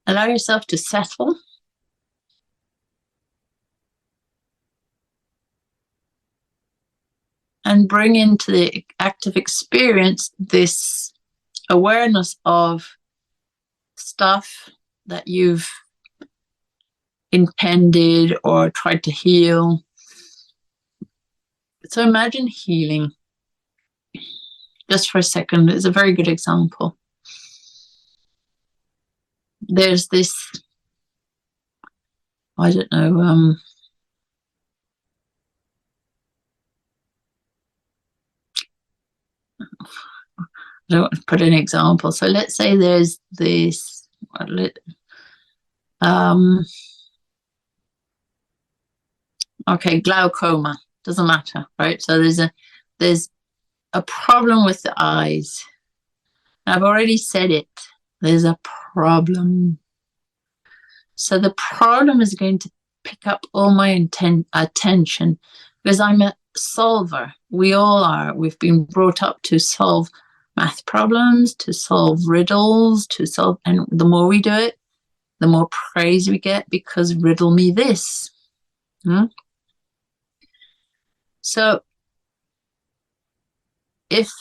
Allow yourself to settle. And bring into the active experience this awareness of stuff that you've intended or tried to heal. So imagine healing. Just for a second, it's a very good example. There's this, I don't know, I don't want to put an example. So let's say there's this, okay, glaucoma, doesn't matter, right? So there's a problem with the eyes. I've already said it. There's a problem. So the problem is going to pick up all my attention because I'm a solver. We all are. We've been brought up to solve math problems, to solve riddles, and the more we do it, the more praise we get because riddle me this. So if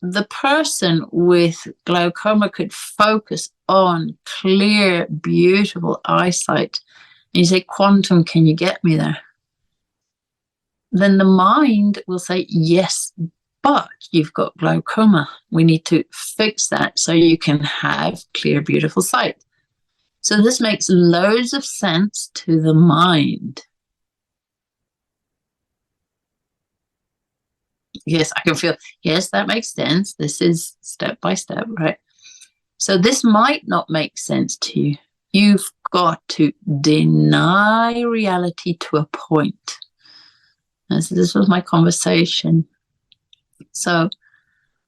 the person with glaucoma could focus on clear, beautiful eyesight, and you say, quantum, can you get me there? Then the mind will say, yes, but you've got glaucoma. We need to fix that so you can have clear, beautiful sight. So this makes loads of sense to the mind. Yes, I can feel, yes, that makes sense. This is step by step, right? So this might not make sense to you. You've got to deny reality to a point. And so this was my conversation. So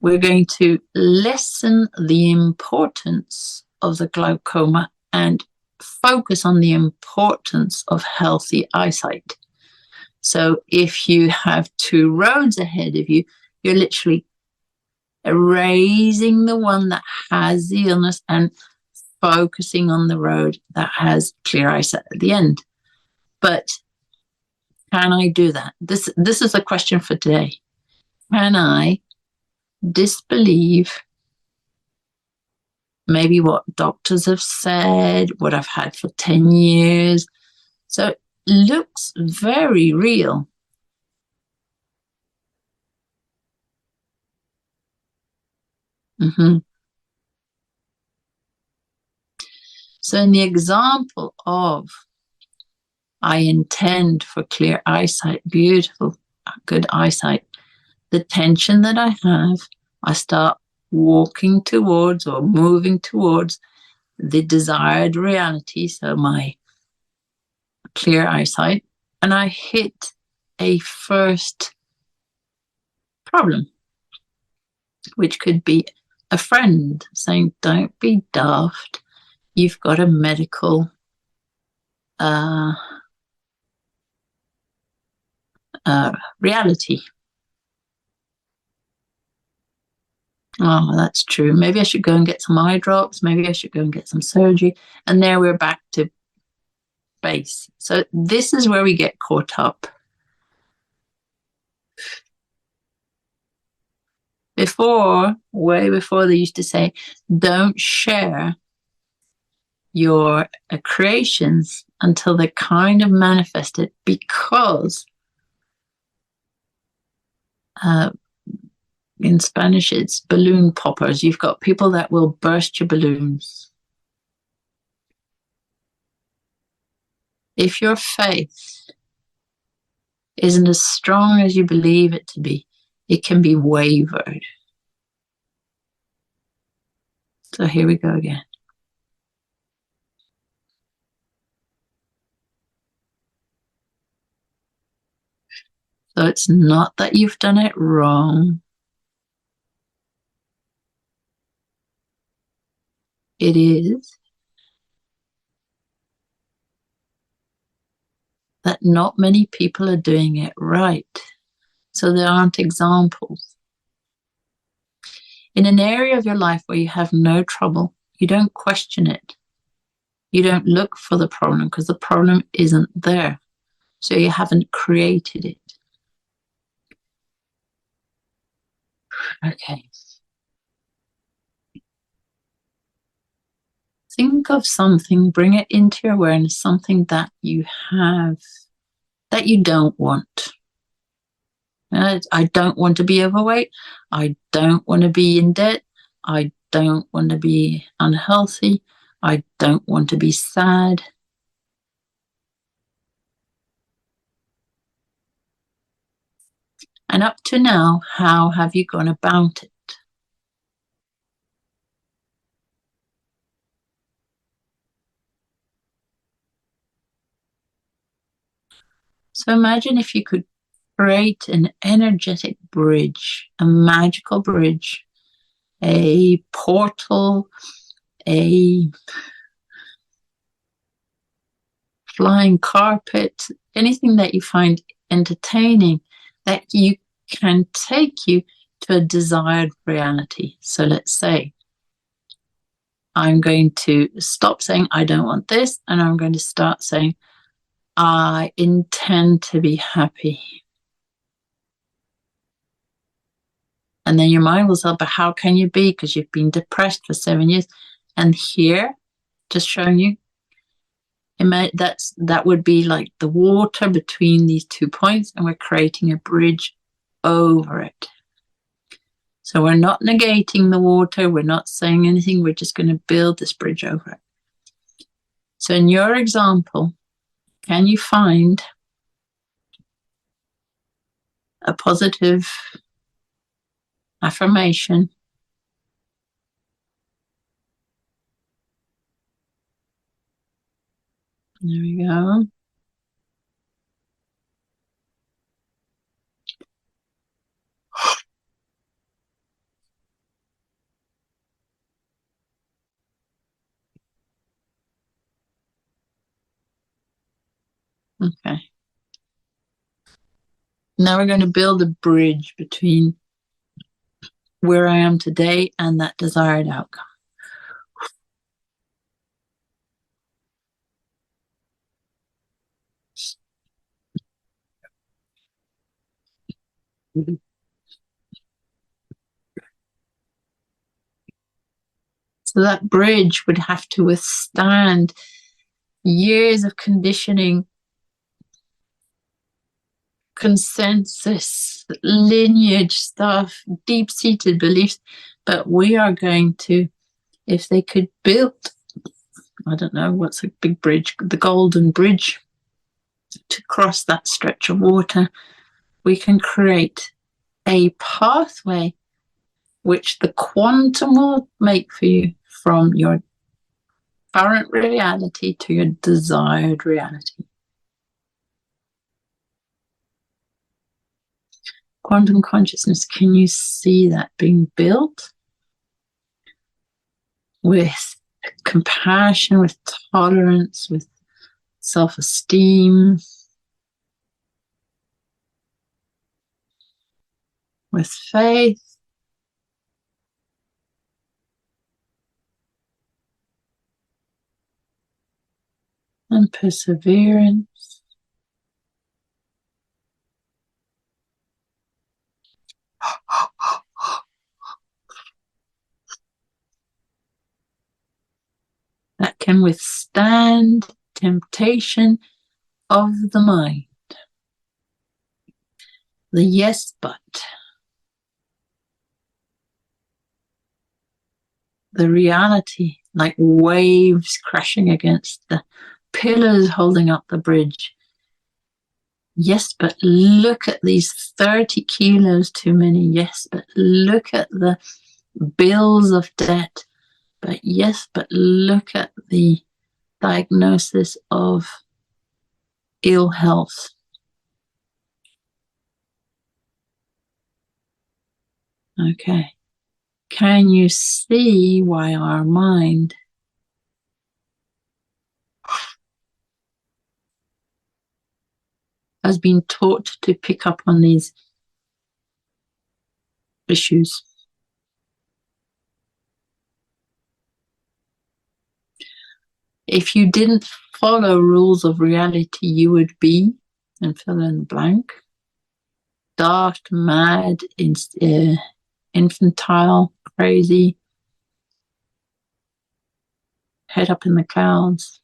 we're going to lessen the importance of the glaucoma and focus on the importance of healthy eyesight. So if you have two roads ahead of you, you're literally erasing the one that has the illness and focusing on the road that has clear eyesight at the end. But can I do that? This is the question for today. Can I disbelieve maybe what doctors have said, what I've had for 10 years? So it looks very real. So in the example of I intend for clear eyesight, beautiful, good eyesight, the tension that I have, I start walking towards or moving towards the desired reality, so my clear eyesight, and I hit a first problem, which could be a friend saying, don't be daft, you've got a medical reality. Oh, that's true. Maybe I should go and get some eye drops. Maybe I should go and get some surgery. And there we're back to base. So this is where we get caught up. Before, way before, they used to say, don't share your creations until they're kind of manifested, because in Spanish it's balloon poppers. You've got people that will burst your balloons. If your faith isn't as strong as you believe it to be, it can be wavered. So here we go again. So it's not that you've done it wrong. It is that not many people are doing it right. So there aren't examples. In an area of your life where you have no trouble, you don't question it. You don't look for the problem because the problem isn't there. So you haven't created it. Okay. Think of something, bring it into your awareness, something that you have that you don't want. I don't want to be overweight. I don't want to be in debt. I don't want to be unhealthy. I don't want to be sad. And up to now, how have you gone about it? So imagine if you could create an energetic bridge, a magical bridge, a portal, a flying carpet, anything that you find entertaining that you can take you to a desired reality. So let's say I'm going to stop saying I don't want this, and I'm going to start saying I intend to be happy. And then your mind will say, but how can you be? Because you've been depressed for 7 years. And here, just showing you, that would be like the water between these 2 points, and we're creating a bridge over it. So we're not negating the water. We're not saying anything. We're just going to build this bridge over it. So in your example, can you find a positive affirmation? There we go. Okay. Now we're going to build a bridge between where I am today and that desired outcome. So that bridge would have to withstand years of conditioning, consensus, lineage stuff, deep-seated beliefs. But we are going to, if they could build, I don't know, what's a big bridge, the Golden Bridge, to cross that stretch of water, we can create a pathway which the quantum will make for you from your current reality to your desired reality. Quantum consciousness, can you see that being built with compassion, with tolerance, with self-esteem, with faith, and perseverance? That can withstand temptation of the mind. The yes, but. The reality, like waves crashing against the pillars holding up the bridge. Yes, but look at these 30 kilos too many. Yes, but look at the bills of debt. But yes, but look at the diagnosis of ill health. Okay. Can you see why our mind has been taught to pick up on these issues? If you didn't follow rules of reality, you would be, and fill in the blank, daft, mad, infantile, crazy, head up in the clouds.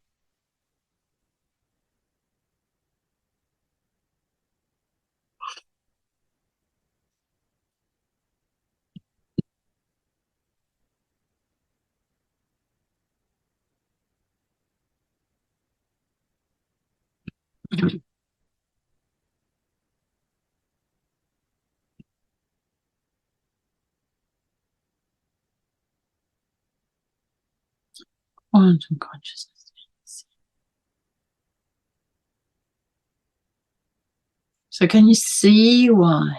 Quantum consciousness. So can you see why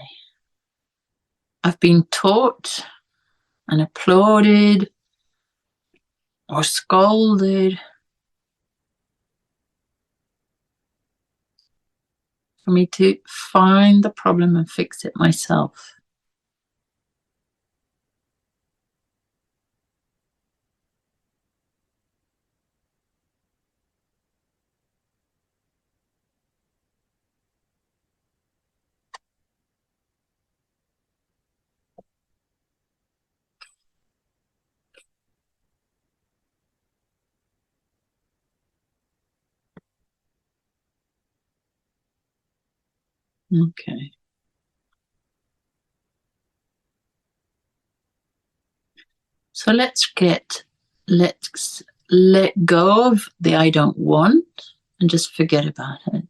I've been taught and applauded or scolded for me to find the problem and fix it myself? Okay. So let's let go of the I don't want and just forget about it.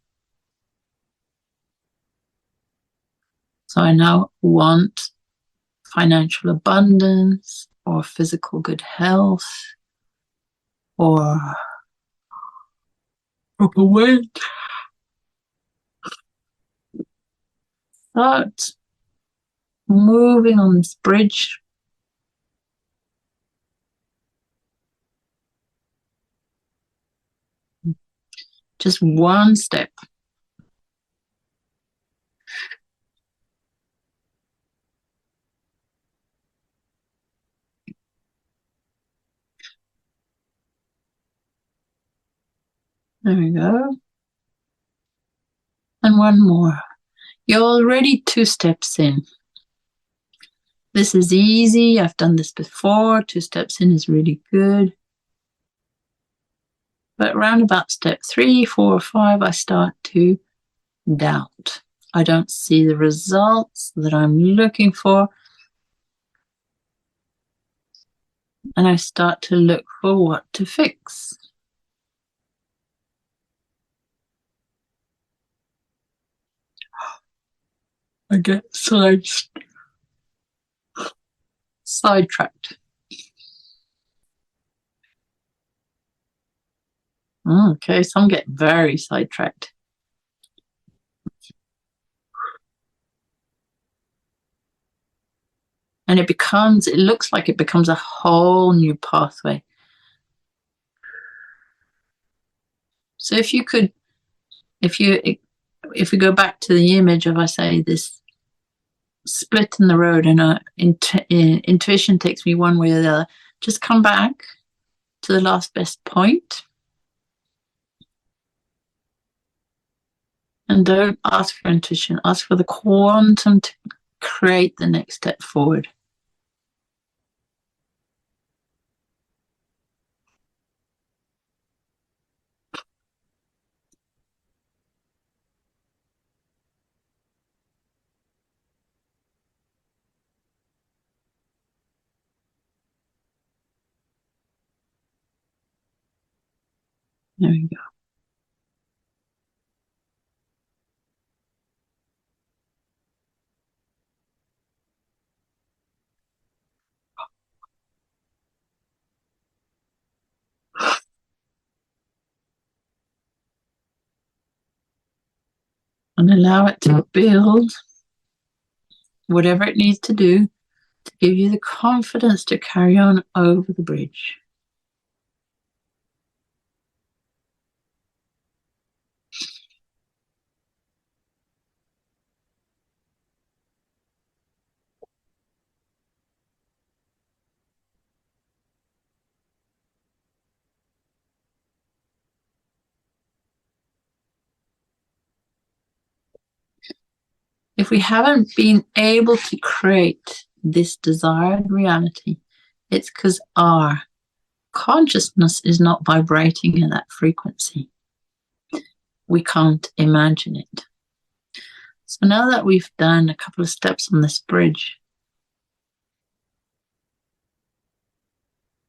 So I now want financial abundance or physical good health or proper weight. Start moving on this bridge. Just one step. There we go. And one more. You're already 2 steps in. This is easy. I've done this before. 2 steps in is really good. But around about step 3, 4, or 5, I start to doubt. I don't see the results that I'm looking for. And I start to look for what to fix. I get sidetracked. Okay, some get very sidetracked. And it looks like it becomes a whole new pathway. So if we go back to the image of, I say, this split in the road and intuition takes me one way or the other, just come back to the last best point and don't ask for intuition, ask for the quantum to create the next step forward. There we go. And allow it to build whatever it needs to do to give you the confidence to carry on over the bridge. if we haven't been able to create this desired reality, it's because our consciousness is not vibrating at that frequency. We can't imagine it. So now that we've done a couple of steps on this bridge,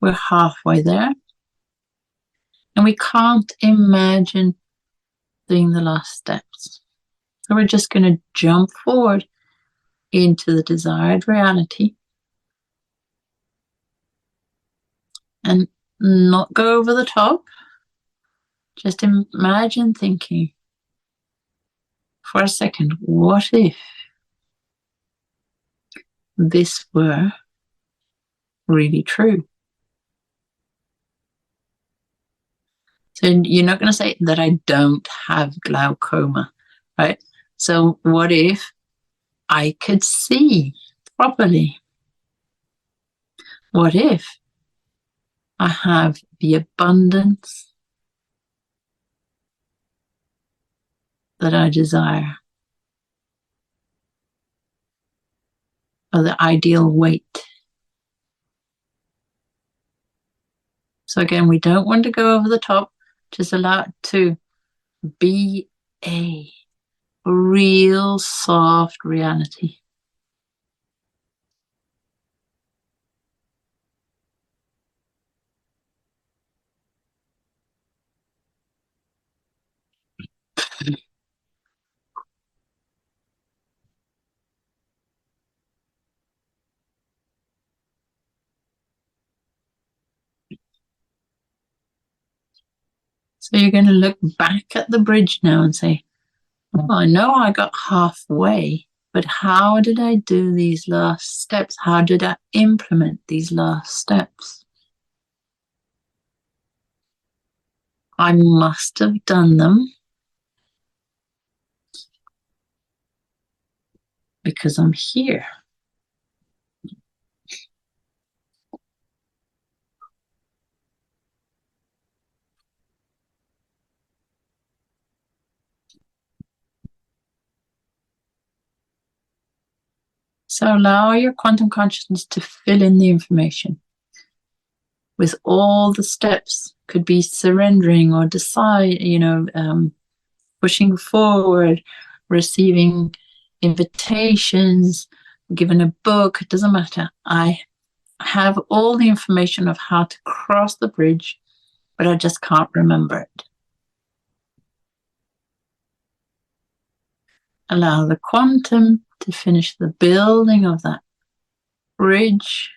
we're halfway there, and we can't imagine doing the last steps. So we're just going to jump forward into the desired reality and not go over the top. Just imagine thinking for a second, what if this were really true? So you're not going to say that I don't have glaucoma, right? So what if I could see properly? What if I have the abundance that I desire, or the ideal weight? So again, we don't want to go over the top. Just allow it to be a real soft reality. So you're going to look back at the bridge now and say, oh, I know I got halfway, but how did I do these last steps? How did I implement these last steps? I must have done them because I'm here. So allow your quantum consciousness to fill in the information with all the steps. Could be surrendering or decide, pushing forward, receiving invitations, given a book. It doesn't matter. I have all the information of how to cross the bridge, but I just can't remember it. Allow the quantum to finish the building of that bridge.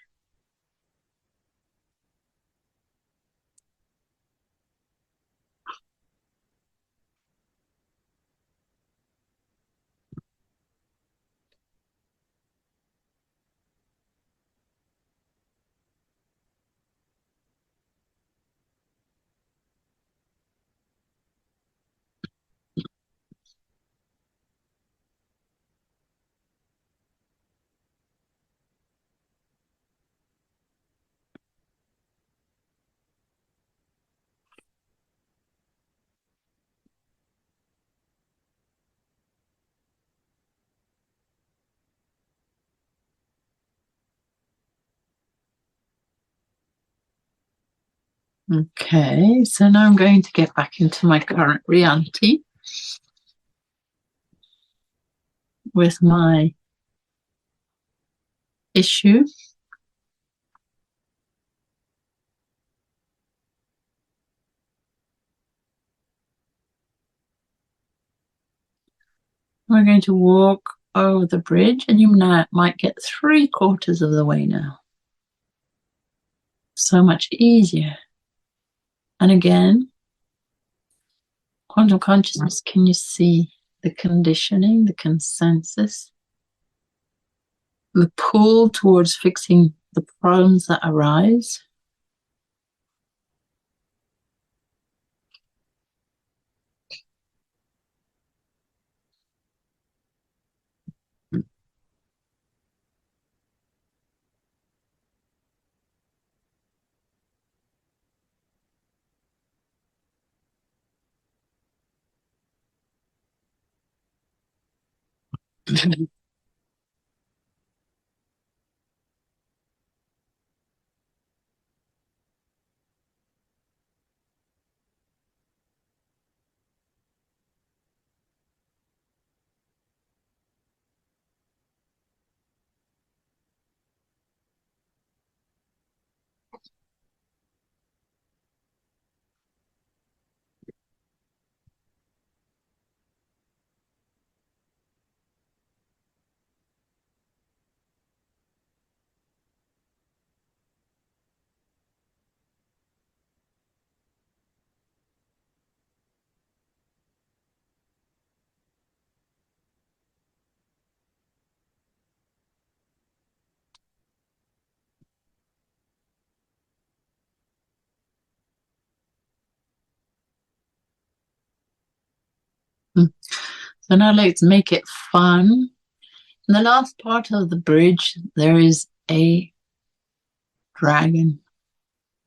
Okay, so now I'm going to get back into my current reality with my issue. We're going to walk over the bridge, and you might get 3/4 of the way now. So much easier. And again, quantum consciousness, can you see the conditioning, the consensus, the pull towards fixing the problems that arise? So now let's make it fun. In the last part of the bridge, there is a dragon,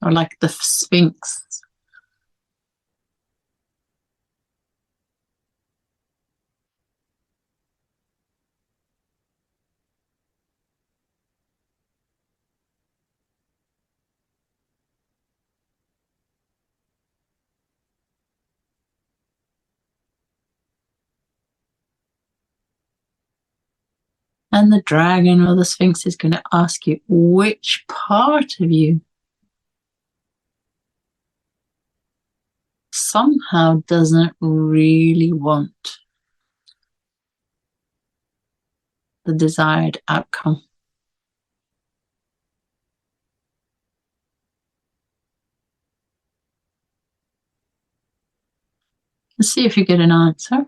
or like the Sphinx. And the dragon or the Sphinx is going to ask you which part of you somehow doesn't really want the desired outcome. Let's see if you get an answer.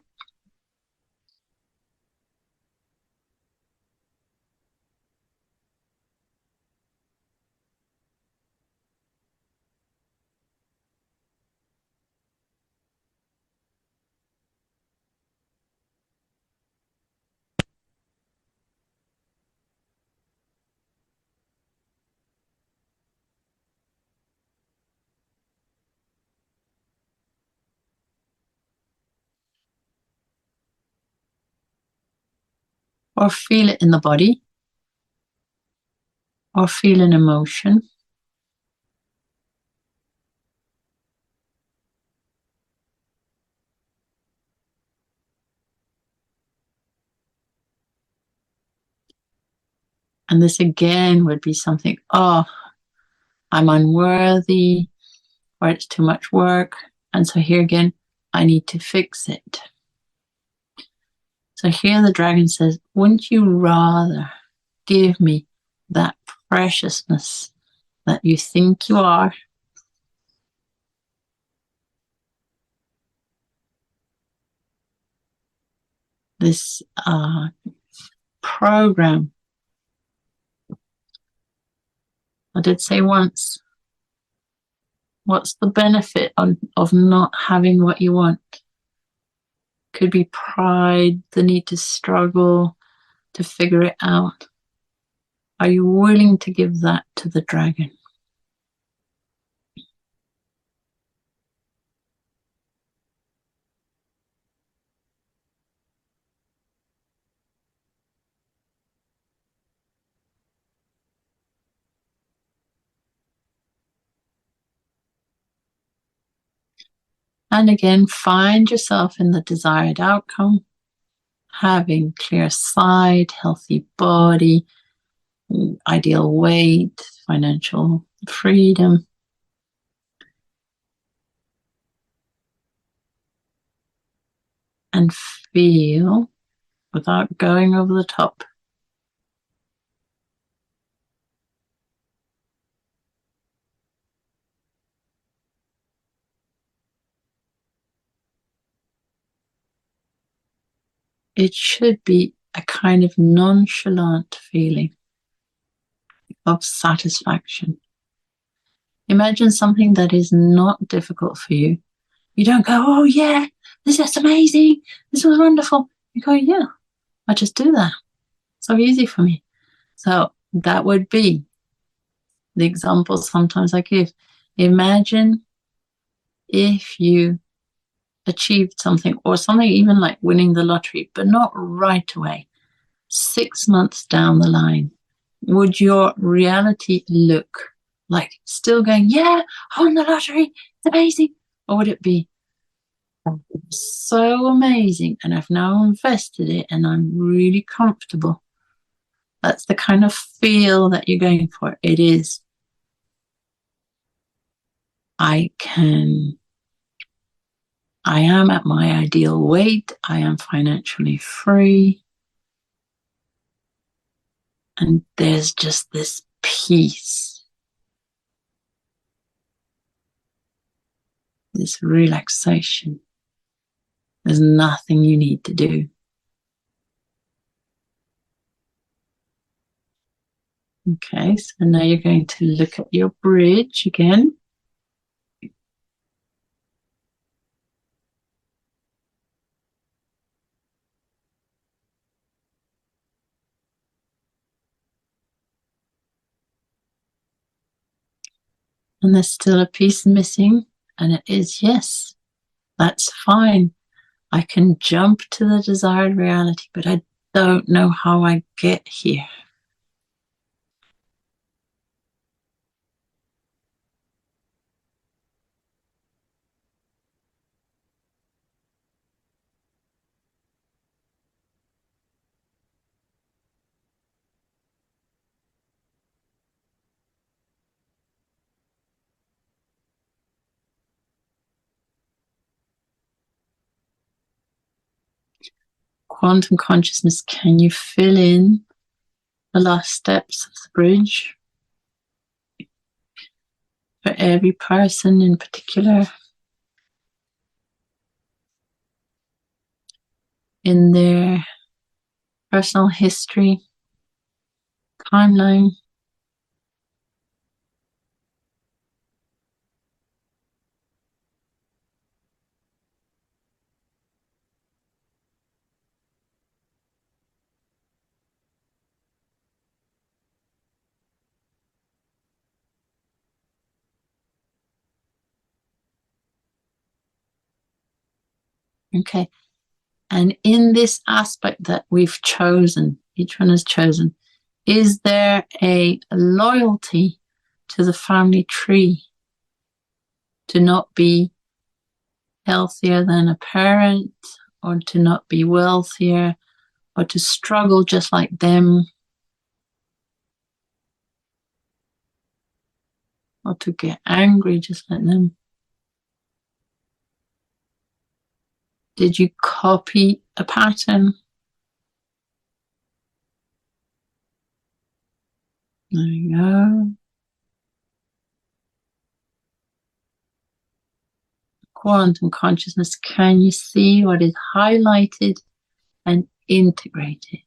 Or feel it in the body, or feel an emotion. And this again would be something, oh, I'm unworthy, or it's too much work. And so here again, I need to fix it. So here the dragon says, wouldn't you rather give me that preciousness that you think you are? This program. I did say once, what's the benefit of not having what you want? Could be pride, the need to struggle to figure it out. Are you willing to give that to the dragon? And again, find yourself in the desired outcome, having clear sight, healthy body, ideal weight, financial freedom. And feel, without going over the top, it should be a kind of nonchalant feeling of satisfaction. Imagine something that is not difficult for you. You don't go, oh yeah, this is amazing, this was wonderful. You go, yeah, I just do that. So easy for me. So that would be the example sometimes I give. Imagine if you achieved something, or something even like winning the lottery, but not right away. 6 months down the line, would your reality look like still going, yeah, I won the lottery, it's amazing? Or would it be so amazing and I've now invested it and I'm really comfortable? That's the kind of feel that you're going for. It is, I am at my ideal weight, I am financially free, and there's just this peace, this relaxation. There's nothing you need to do. Okay, so now you're going to look at your bridge again. And there's still a piece missing, and it is yes, that's fine. I can jump to the desired reality, but I don't know how I get here. Quantum consciousness, can you fill in the last steps of the bridge for every person in particular in their personal history, timeline? Okay. And in this aspect that we've chosen, each one has chosen, is there a loyalty to the family tree? To not be healthier than a parent, or to not be wealthier, or to struggle just like them, or to get angry just like them? Did you copy a pattern? There you go. Quantum consciousness, can you see what is highlighted and integrated?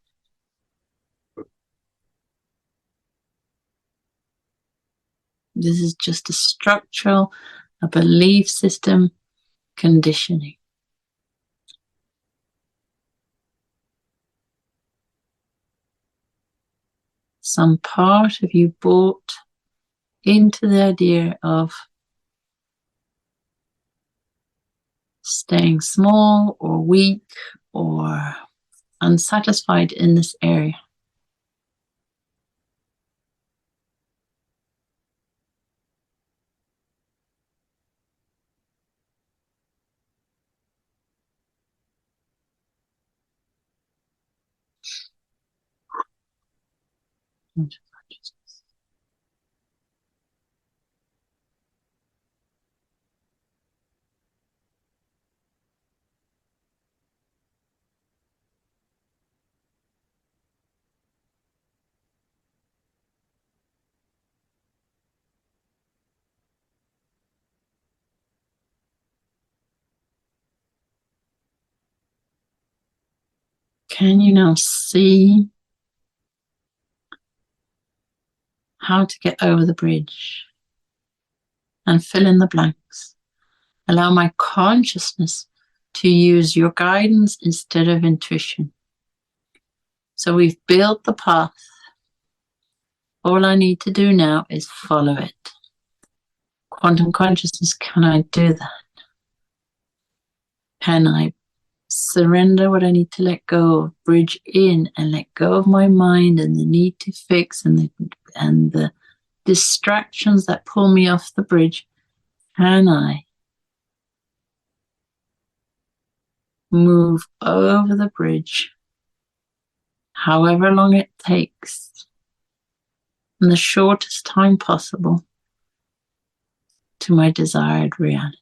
This is just a structural, a belief system conditioning. Some part of you bought into the idea of staying small or weak or unsatisfied in this area. Can you now see how to get over the bridge and fill in the blanks? Allow my consciousness to use your guidance instead of intuition. So we've built the path. All I need to do now is follow it. Quantum consciousness, can I do that? Can I surrender what I need to let go of, bridge in and let go of my mind and the need to fix and the distractions that pull me off the bridge. Can I move over the bridge, however long it takes, in the shortest time possible, to my desired reality?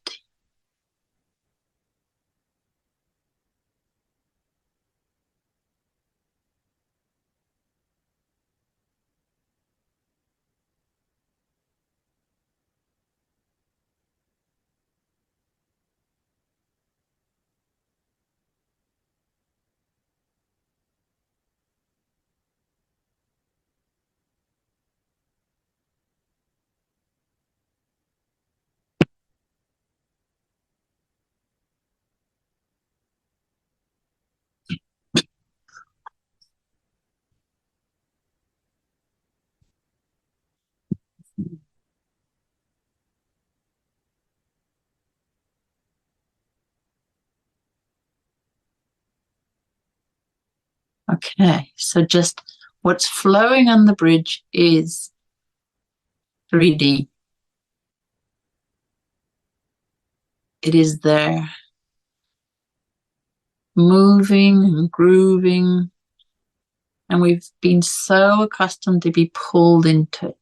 Okay, so just what's flowing on the bridge is 3D. It is there, moving and grooving, and we've been so accustomed to be pulled into it.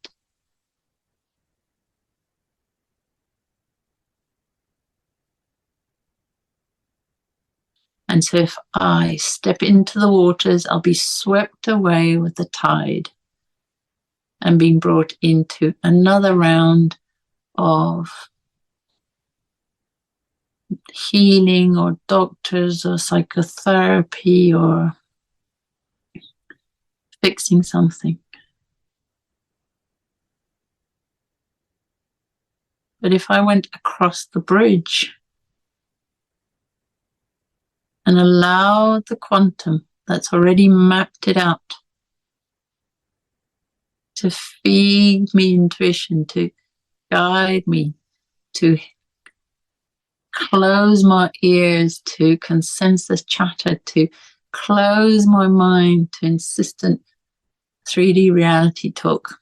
And so if I step into the waters, I'll be swept away with the tide and being brought into another round of healing or doctors or psychotherapy or fixing something. But if I went across the bridge and allowed the quantum that's already mapped it out to feed me intuition, to guide me, to close my ears to consensus chatter, to close my mind to insistent 3D reality talk.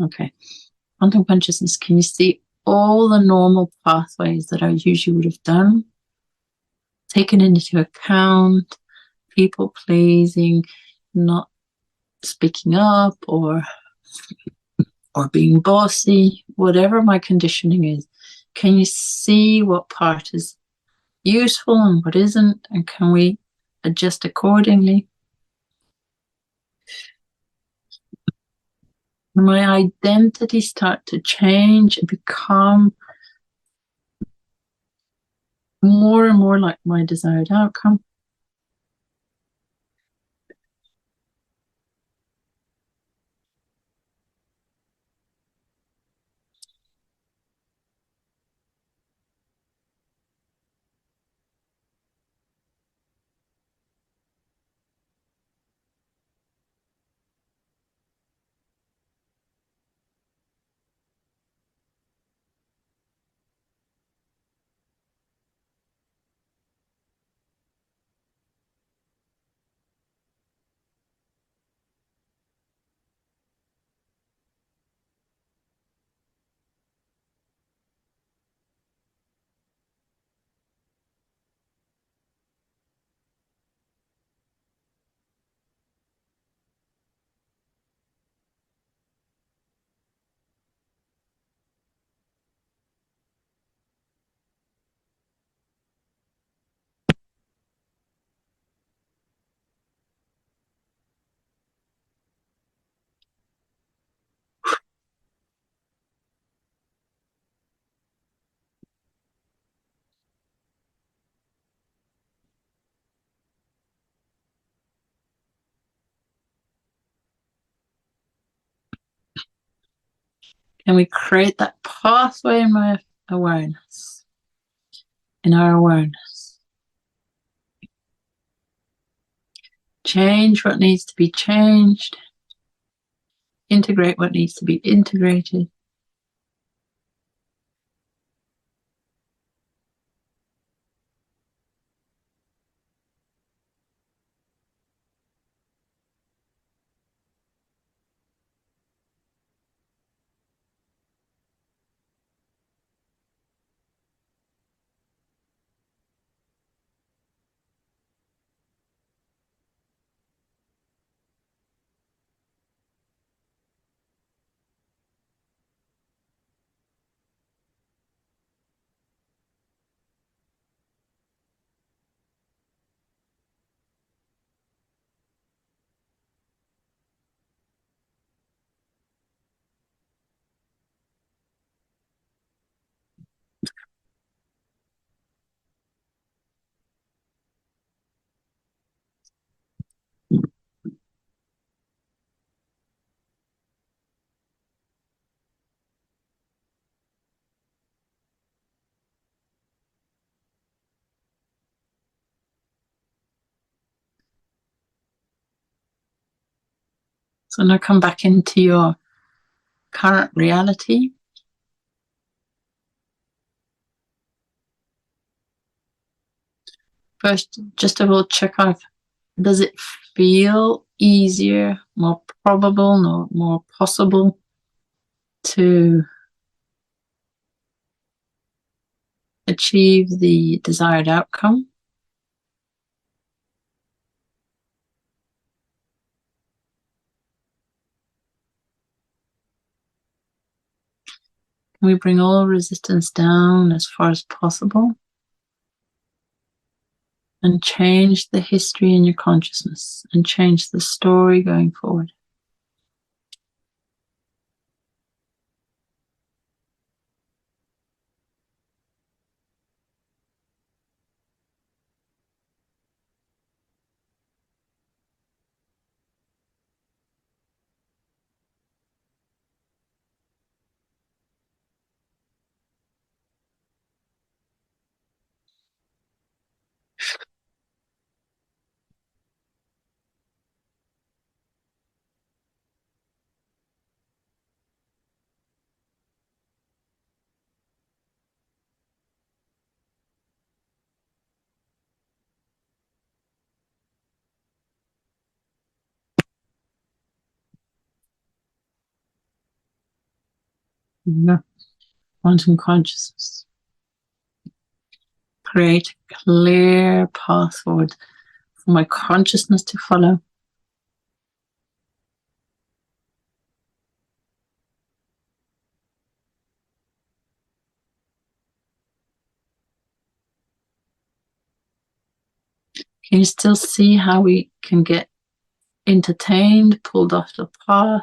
Okay. Quantum consciousness, can you see all the normal pathways that I usually would have done? Taken into account, people pleasing, not speaking up or being bossy, whatever my conditioning is. Can you see what part is useful and what isn't? And can we adjust accordingly? My identity start to change and become more and more like my desired outcome. Can we create that pathway in my awareness, in our awareness? Change what needs to be changed. Integrate what needs to be integrated. So now come back into your current reality. First, just of all, check out, does it feel easier, more probable, more possible to achieve the desired outcome? Can we bring all resistance down as far as possible and change the history in your consciousness and change the story going forward? Yeah. Quantum consciousness. Create a clear path forward for my consciousness to follow. Can you still see how we can get entertained, pulled off the path?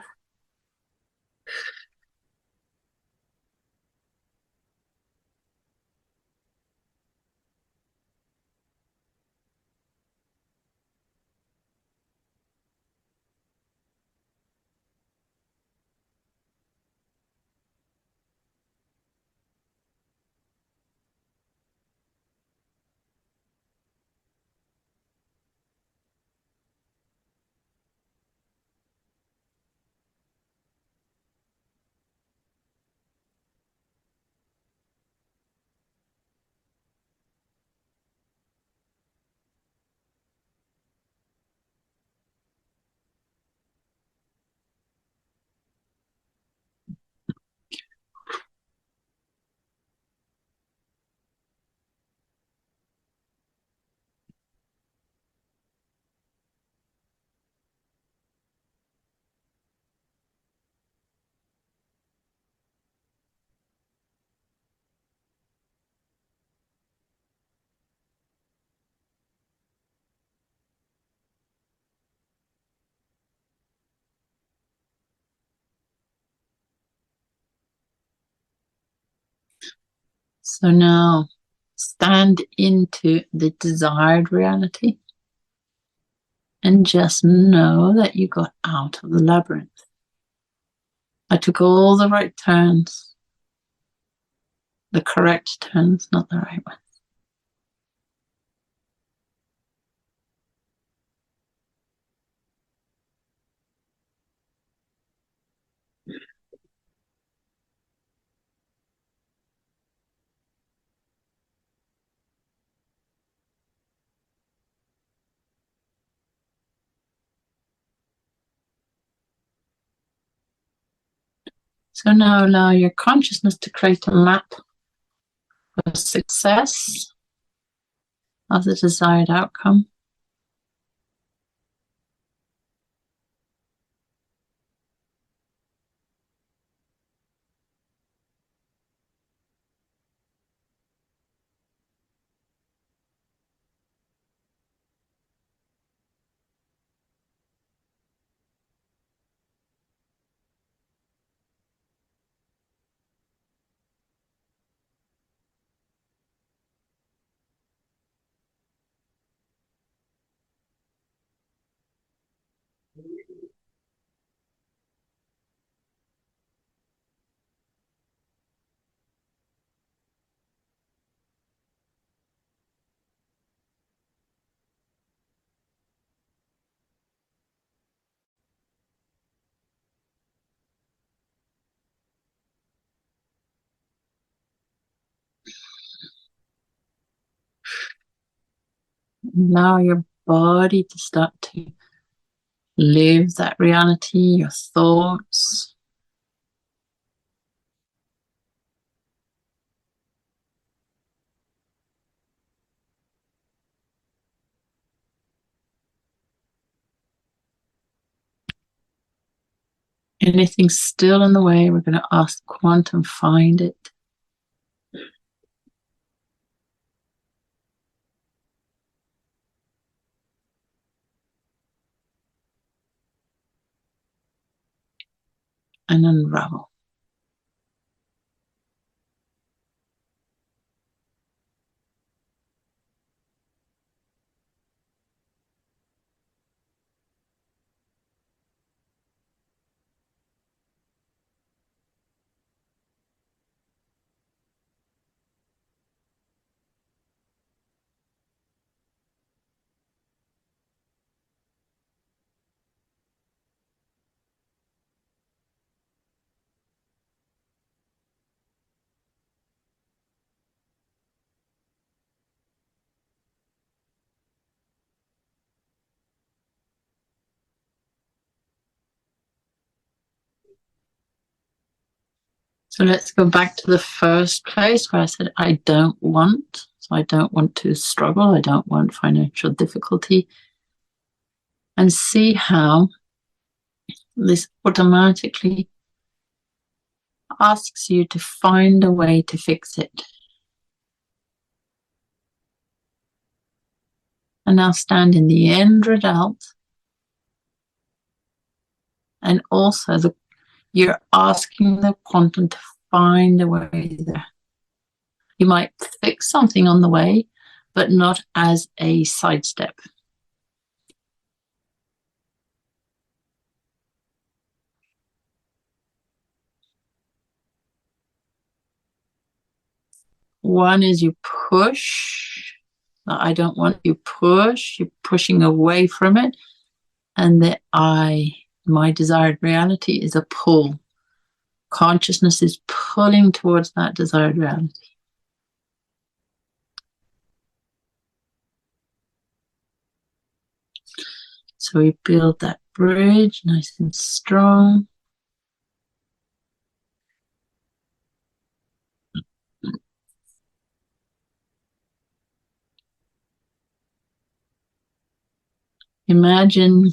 So now stand into the desired reality and just know that you got out of the labyrinth. I took all the right turns, the correct turns, not the right ones. So now allow your consciousness to create a map of success, of the desired outcome. Allow your body to start to live that reality, your thoughts. Anything still in the way, we're going to ask Quantum, find it. And unravel. So let's go back to the first place where I said, I don't want. So I don't want to struggle. I don't want financial difficulty. And see how this automatically asks you to find a way to fix it. And now stand in the end result. And also you're asking the quantum to find a way there. You might fix something on the way, but not as a sidestep. One is you push. I don't want you push. You're pushing away from it. And the my desired reality is a pull. Consciousness is pulling towards that desired reality. So we build that bridge nice and strong. Imagine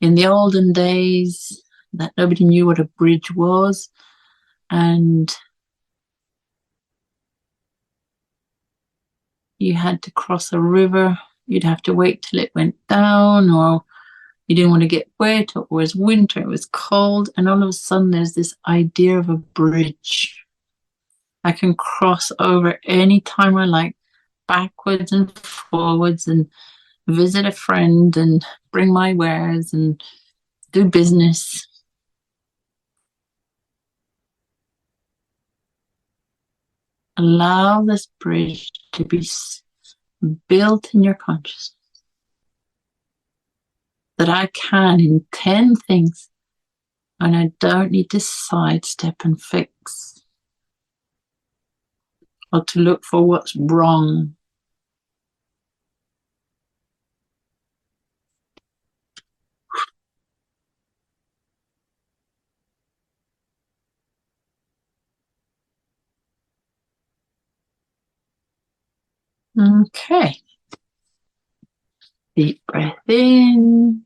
in the olden days that nobody knew what a bridge was, and you had to cross a river. You'd have to wait till it went down, or you didn't want to get wet, or it was winter, it was cold, and all of a sudden there's this idea of a bridge. I can cross over any time I like, backwards and forwards, and visit a friend and bring my wares and do business. Allow this bridge to be built in your consciousness. That I can intend things and I don't need to sidestep and fix or to look for what's wrong. Okay. Deep breath in.